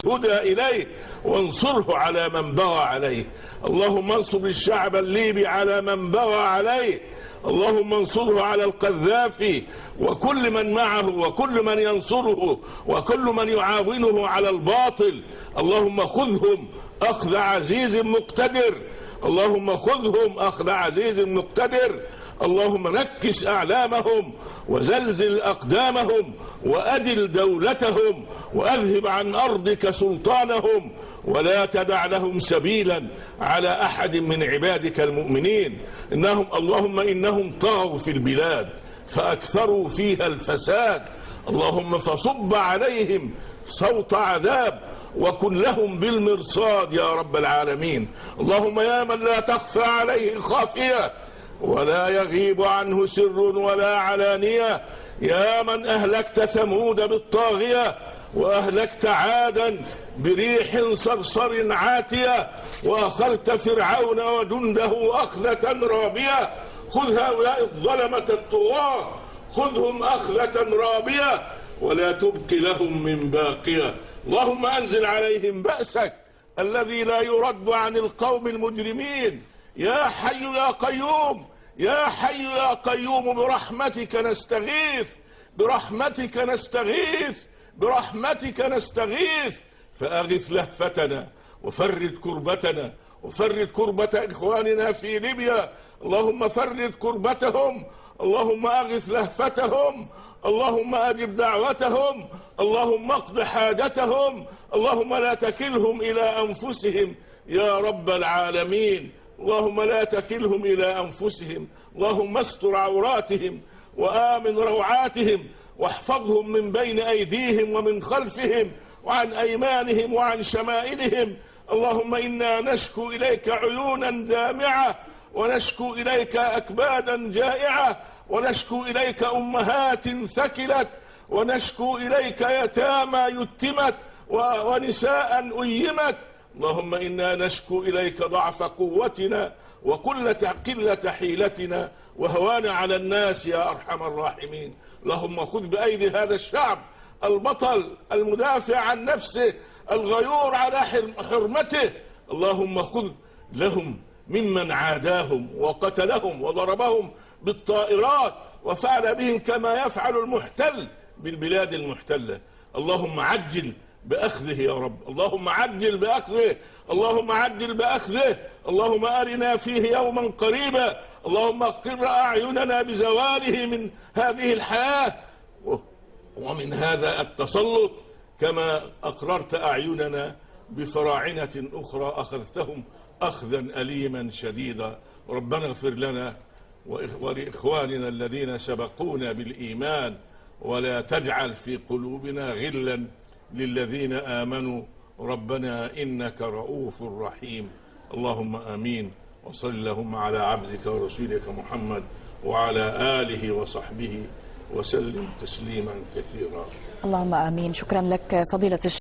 الهدى إليه وانصره على من بغى عليه. اللهم انصر الشعب الليبي على من بغى عليه. اللهم انصره على القذافي وكل من معه وكل من ينصره وكل من يعاونه على الباطل. اللهم خذهم أخذ عزيز مقتدر. اللهم خذهم أخذ عزيز مقتدر. اللهم نكس أعلامهم وزلزل أقدامهم وأدل دولتهم وأذهب عن أرضك سلطانهم ولا تدع لهم سبيلا على أحد من عبادك المؤمنين. اللهم إنهم طغوا في البلاد فأكثروا فيها الفساد. اللهم فصب عليهم صوت عذاب وكن لهم بالمرصاد يا رب العالمين. اللهم يا من لا تخفى عليه خافية ولا يغيب عنه سر ولا علانية، يا من أهلكت ثمود بالطاغية وأهلكت عادا بريح صرصر عاتية وأخذت فرعون وجنده أخذة رابية. خذ هؤلاء الظلمة الطغاة، خذهم أخذة رابية ولا تبق لهم من باقية. اللهم أنزل عليهم بأسك الذي لا يرد عن القوم المجرمين. يا حي يا قيوم، يا حي يا قيوم، برحمتك نستغيث، برحمتك نستغيث، برحمتك نستغيث. فأغث لهفتنا وفرد كربتنا وفرد كربة إخواننا في ليبيا. اللهم فرد كربتهم، اللهم أغث لهفتهم، اللهم أجب دعوتهم، اللهم اقض حاجتهم. اللهم لا تكلهم إلى أنفسهم يا رب العالمين. اللهم لا تكلهم إلى أنفسهم. اللهم استر عوراتهم وآمن روعاتهم واحفظهم من بين أيديهم ومن خلفهم وعن أيمانهم وعن شمائلهم. اللهم إنا نشكو إليك عيونا دامعة ونشكو إليك أكبادا جائعة ونشكو إليك أمهات ثكلت ونشكو إليك يتامى يتمت ونساء أيمت. اللهم إنا نشكو إليك ضعف قوتنا قلة حيلتنا وهوان على الناس يا أرحم الراحمين. اللهم خذ بأيدي هذا الشعب البطل المدافع عن نفسه الغيور على حرمته. اللهم خذ لهم ممن عاداهم وقتلهم وضربهم بالطائرات وفعل بهم كما يفعل المحتل بالبلاد المحتلة. اللهم عجل بأخذه يا رب، اللهم عجل بأخذه، اللهم عجل بأخذه. اللهم أرنا فيه يوما قريبا. اللهم اقر أعيننا بزواله من هذه الحياة ومن هذا التسلط كما أقررت أعيننا بفراعنة أخرى أخذتهم أخذا أليما شديدا. ربنا اغفر لنا ولإخواننا الذين سبقونا بالإيمان ولا تجعل في قلوبنا غلا للذين آمنوا ربنا إنك رؤوف رحيم. اللهم آمين. وصل اللهم على عبدك ورسولك محمد وعلى آله وصحبه وسلم تسليما كثيرا. اللهم آمين. شكرا لك فضيلة الشيخ.